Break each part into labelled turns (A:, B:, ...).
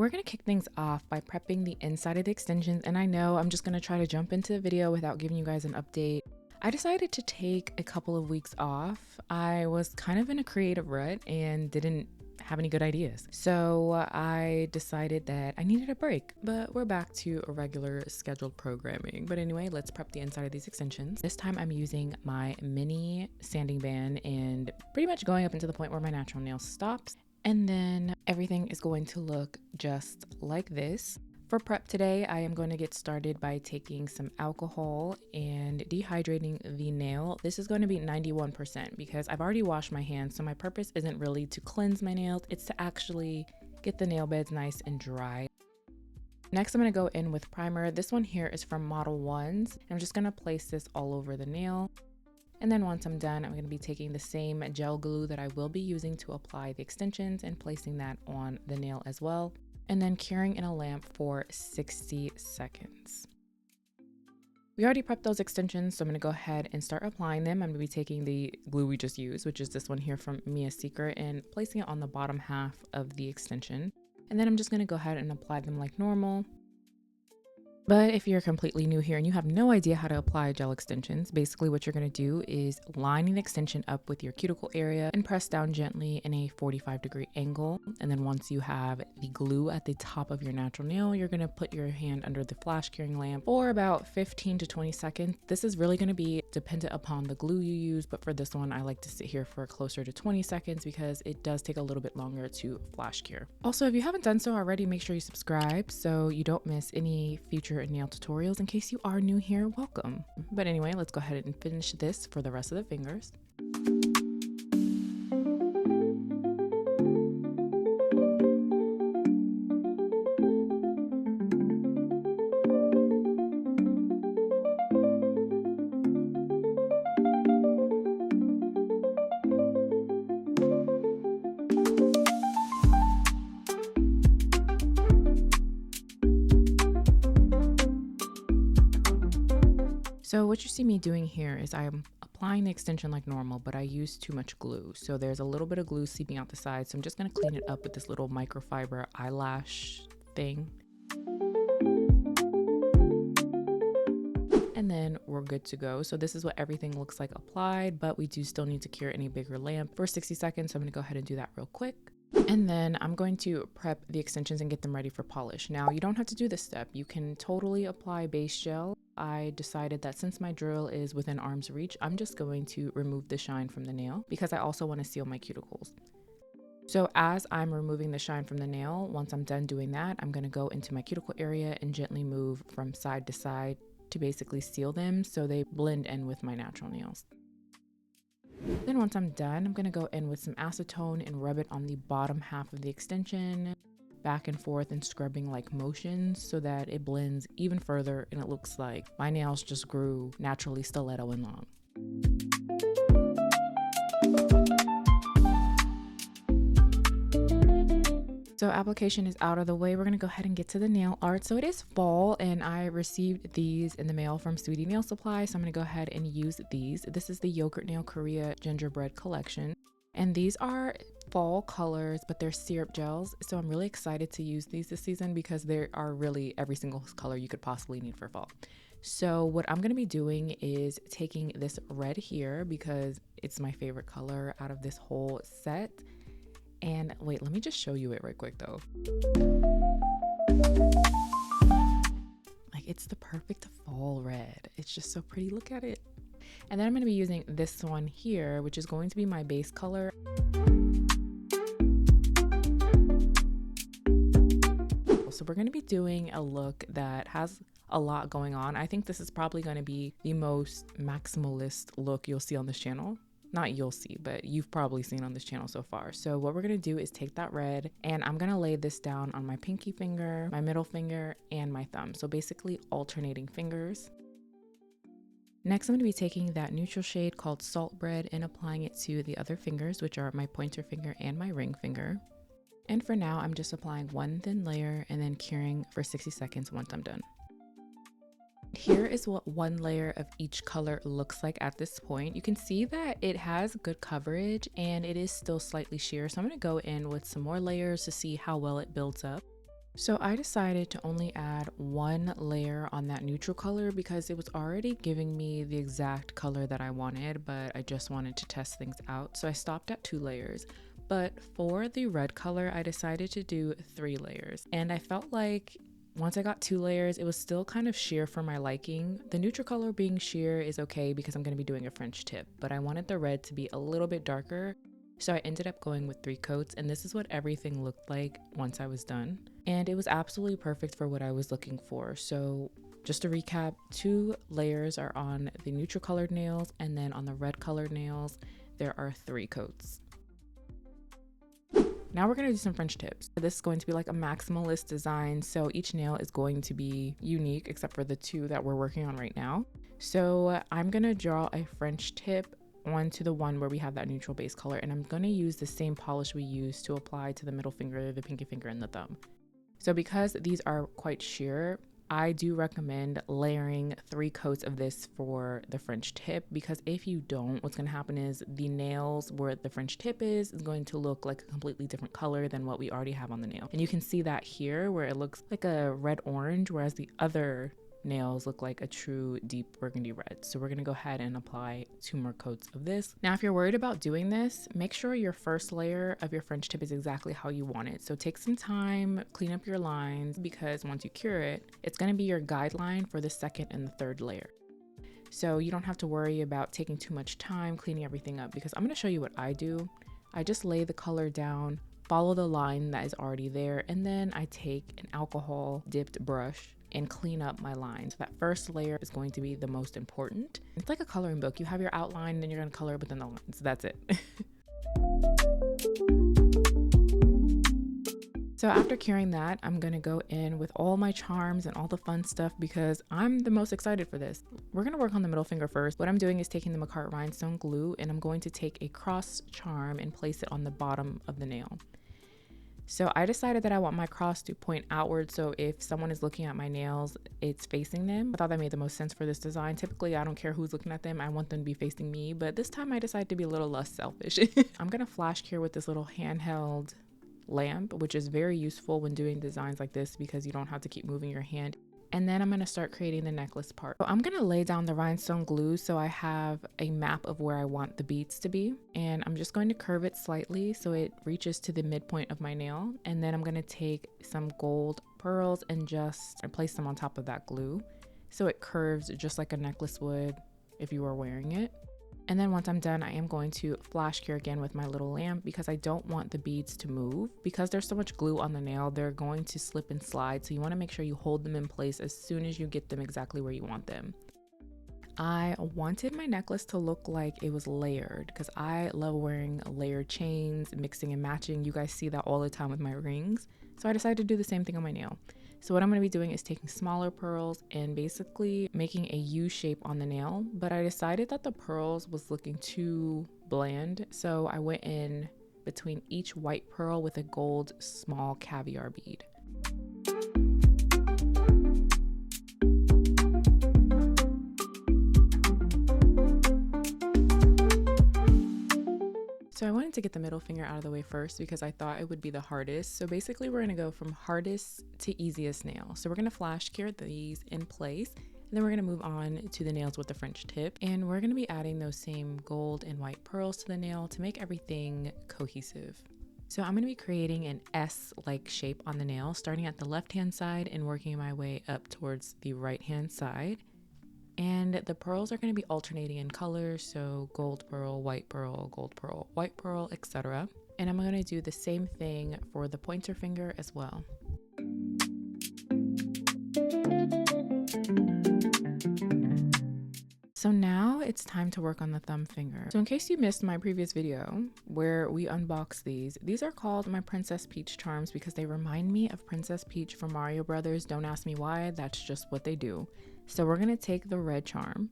A: we're going to kick things off by prepping the inside of the extensions. And I know I'm just going to try to jump into the video without giving you guys an update. I decided to take a couple of weeks off. I was kind of in a creative rut and didn't have any good ideas. So I decided that I needed a break, but we're back to a regular scheduled programming. But anyway, let's prep the inside of these extensions. This time I'm using my mini sanding band and pretty much going up into the point where my natural nail stops. And then everything is going to look just like this. For prep today, I am going to get started by taking some alcohol and dehydrating the nail. This is going to be 91% because I've already washed my hands, so my purpose isn't really to cleanse my nails, it's to actually get the nail beds nice and dry. Next, I'm going to go in with primer. This one here is from Model 1s. I'm just going to place this all over the nail. And then once I'm done, I'm going to be taking the same gel glue that I will be using to apply the extensions and placing that on the nail as well. And then curing in a lamp for 60 seconds. We already prepped those extensions, so I'm gonna go ahead and start applying them. I'm gonna be taking the glue we just used, which is this one here from Mia Secret, and placing it on the bottom half of the extension. And then I'm just gonna go ahead and apply them like normal. But if you're completely new here and you have no idea how to apply gel extensions, basically what you're going to do is line an extension up with your cuticle area and press down gently in a 45-degree angle. And then once you have the glue at the top of your natural nail, you're going to put your hand under the flash curing lamp for about 15 to 20 seconds. This is really going to be dependent upon the glue you use, but for this one, I like to sit here for closer to 20 seconds because it does take a little bit longer to flash cure. Also, if you haven't done so already, make sure you subscribe so you don't miss any future nail tutorials. In case you are new here, welcome. But anyway, let's go ahead and finish this for the rest of the fingers. So what you see me doing here is I'm applying the extension like normal, but I use too much glue. So there's a little bit of glue seeping out the side. So I'm just going to clean it up with this little microfiber eyelash thing. And then we're good to go. So this is what everything looks like applied, but we do still need to cure any bigger lamp for 60 seconds. So I'm going to go ahead and do that real quick. And then I'm going to prep the extensions and get them ready for polish. Now, you don't have to do this step. You can totally apply base gel. I decided that since my drill is within arm's reach, I'm just going to remove the shine from the nail because I also want to seal my cuticles. So as I'm removing the shine from the nail, once I'm done doing that, I'm going to go into my cuticle area and gently move from side to side to basically seal them so they blend in with my natural nails. Then once I'm done, I'm going to go in with some acetone and rub it on the bottom half of the extension, back and forth in scrubbing like motions so that it blends even further and it looks like my nails just grew naturally stiletto and long. So application is out of the way. We're going to go ahead and get to the nail art. So it is fall and I received these in the mail from Sweetie Nail Supply. So I'm going to go ahead and use these. This is the Yogurt Nail Korea Gingerbread Collection. And these are fall colors, but they're syrup gels. So I'm really excited to use these this season because there are really every single color you could possibly need for fall. So what I'm going to be doing is taking this red here because it's my favorite color out of this whole set. And wait, let me just show you it right quick though. Like it's the perfect fall red. It's just so pretty. Look at it. And then I'm going to be using this one here, which is going to be my base color. So we're going to be doing a look that has a lot going on. I think this is probably going to be the most maximalist look you'll see on this channel. Not you'll see, but you've probably seen on this channel so far. So what we're going to do is take that red and I'm going to lay this down on my pinky finger, my middle finger, and my thumb. So basically alternating fingers. Next, I'm going to be taking that neutral shade called Salt Bread and applying it to the other fingers, which are my pointer finger and my ring finger. And for now, I'm just applying one thin layer and then curing for 60 seconds once I'm done. Here is what one layer of each color looks like at this point. You can see that it has good coverage and it is still slightly sheer. So I'm going to go in with some more layers to see how well it builds up. So I decided to only add one layer on that neutral color because it was already giving me the exact color that I wanted, but I just wanted to test things out. So I stopped at 2 layers. But for the red color, I decided to do 3 layers. And I felt like once I got 2 layers, it was still kind of sheer for my liking. The neutral color being sheer is okay because I'm going to be doing a French tip, but I wanted the red to be a little bit darker. So I ended up going with 3 coats, and this is what everything looked like once I was done. And it was absolutely perfect for what I was looking for. So just to recap, 2 layers are on the neutral colored nails, and then on the red colored nails, there are 3 coats. Now we're gonna do some French tips. This is going to be like a maximalist design, so each nail is going to be unique except for the 2 that we're working on right now. So I'm gonna draw a French tip onto the one where we have that neutral base color, and I'm gonna use the same polish we used to apply to the middle finger, the pinky finger, and the thumb. So because these are quite sheer, I do recommend layering 3 coats of this for the French tip, because if you don't, what's going to happen is the nails where the French tip is going to look like a completely different color than what we already have on the nail. And you can see that here where it looks like a red orange, whereas the other nails look like a true deep burgundy red. So we're going to go ahead and apply 2 more coats of this. Now, if you're worried about doing this, make sure your first layer of your French tip is exactly how you want it. So take some time, clean up your lines, because once you cure it, it's going to be your guideline for the second and the third layer. So you don't have to worry about taking too much time cleaning everything up, because I'm going to show you what I do. I just lay the color down, follow the line that is already there, and then I take an alcohol dipped brush and clean up my lines. That first layer is going to be the most important. It's like a coloring book. You have your outline, then you're going to color within the lines. That's it. So after curing that, I'm going to go in with all my charms and all the fun stuff because I'm the most excited for this. We're going to work on the middle finger first. What I'm doing is taking the Makartt rhinestone glue, and I'm going to take a cross charm and place it on the bottom of the nail. So I decided that I want my cross to point outward, so if someone is looking at my nails, it's facing them. I thought that made the most sense for this design. Typically, I don't care who's looking at them. I want them to be facing me, but this time I decided to be a little less selfish. I'm going to flash cure with this little handheld lamp, which is very useful when doing designs like this because you don't have to keep moving your hand. And then I'm going to start creating the necklace part. So I'm going to lay down the rhinestone glue so I have a map of where I want the beads to be. And I'm just going to curve it slightly so it reaches to the midpoint of my nail. And then I'm going to take some gold pearls and just place them on top of that glue so it curves just like a necklace would if you were wearing it. And then once I'm done, I am going to flash cure again with my little lamp because I don't want the beads to move. Because there's so much glue on the nail, they're going to slip and slide. So you want to make sure you hold them in place as soon as you get them exactly where you want them. I wanted my necklace to look like it was layered because I love wearing layered chains, mixing and matching. You guys see that all the time with my rings. So I decided to do the same thing on my nail. So what I'm going to be doing is taking smaller pearls and basically making a U shape on the nail. But I decided that the pearls was looking too bland. So I went in between each white pearl with a gold small caviar bead. So I wanted to get the middle finger out of the way first because I thought it would be the hardest. So basically we're going to go from hardest to easiest nail. So we're going to flash cure these in place. And then we're going to move on to the nails with the French tip. And we're going to be adding those same gold and white pearls to the nail to make everything cohesive. So I'm going to be creating an S-like shape on the nail, starting at the left-hand side and working my way up towards the right-hand side. And the pearls are going to be alternating in color, so gold pearl, white pearl, gold pearl, white pearl, etc. And I'm going to do the same thing for the pointer finger as well. So now it's time to work on the thumb finger. So in case you missed my previous video where we unboxed these are called my Princess Peach charms because they remind me of Princess Peach from Mario Brothers. Don't ask me why, that's just what they do. So we're going to take the red charm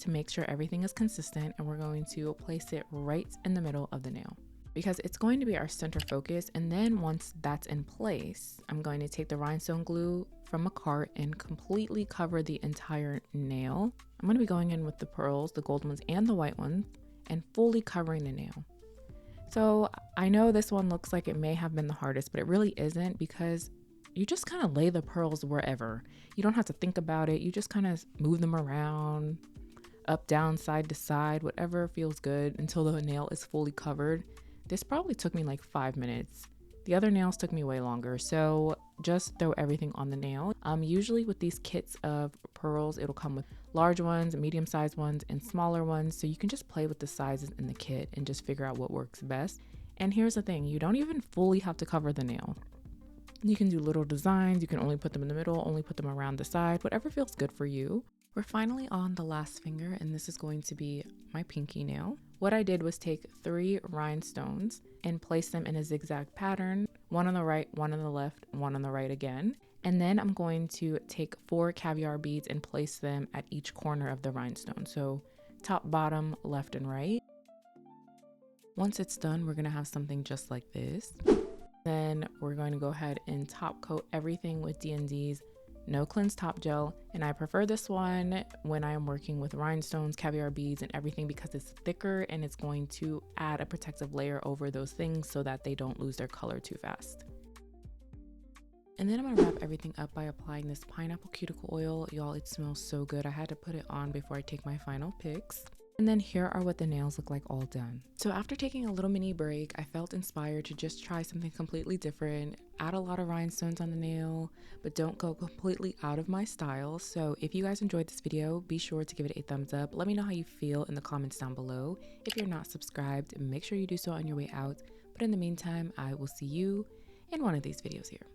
A: to make sure everything is consistent, and we're going to place it right in the middle of the nail because it's going to be our center focus. And then once that's in place, I'm going to take the rhinestone glue from Makartt and completely cover the entire nail. I'm going to be going in with the pearls, the gold ones and the white ones, and fully covering the nail. So I know this one looks like it may have been the hardest, but it really isn't because you just kind of lay the pearls wherever. You don't have to think about it. You just kind of move them around, up, down, side to side, whatever feels good until the nail is fully covered. This probably took me like 5 minutes. The other nails took me way longer, so just throw everything on the nail. Usually with these kits of pearls, it'll come with large ones, medium-sized ones, and smaller ones, so you can just play with the sizes in the kit and just figure out what works best. And here's the thing, you don't even fully have to cover the nail. You can do little designs, you can only put them in the middle, only put them around the side, whatever feels good for you. We're finally on the last finger, and this is going to be my pinky nail. What I did was take 3 rhinestones and place them in a zigzag pattern, one on the right, one on the left, one on the right again. And then I'm going to take 4 caviar beads and place them at each corner of the rhinestone. So top, bottom, left, and right. Once it's done, we're gonna have something just like this. Then we're going to go ahead and top coat everything with D&D's No Cleanse Top Gel, and I prefer this one when I am working with rhinestones, caviar beads, and everything because it's thicker and it's going to add a protective layer over those things so that they don't lose their color too fast. And then I'm gonna wrap everything up by applying this pineapple cuticle oil. Y'all, it smells so good. I had to put it on before I take my final pics. And then here are what the nails look like all done. So after taking a little mini break, I felt inspired to just try something completely different, add a lot of rhinestones on the nail, but don't go completely out of my style. So if you guys enjoyed this video, be sure to give it a thumbs up. Let me know how you feel in the comments down below. If you're not subscribed, make sure you do so on your way out. But in the meantime, I will see you in one of these videos here.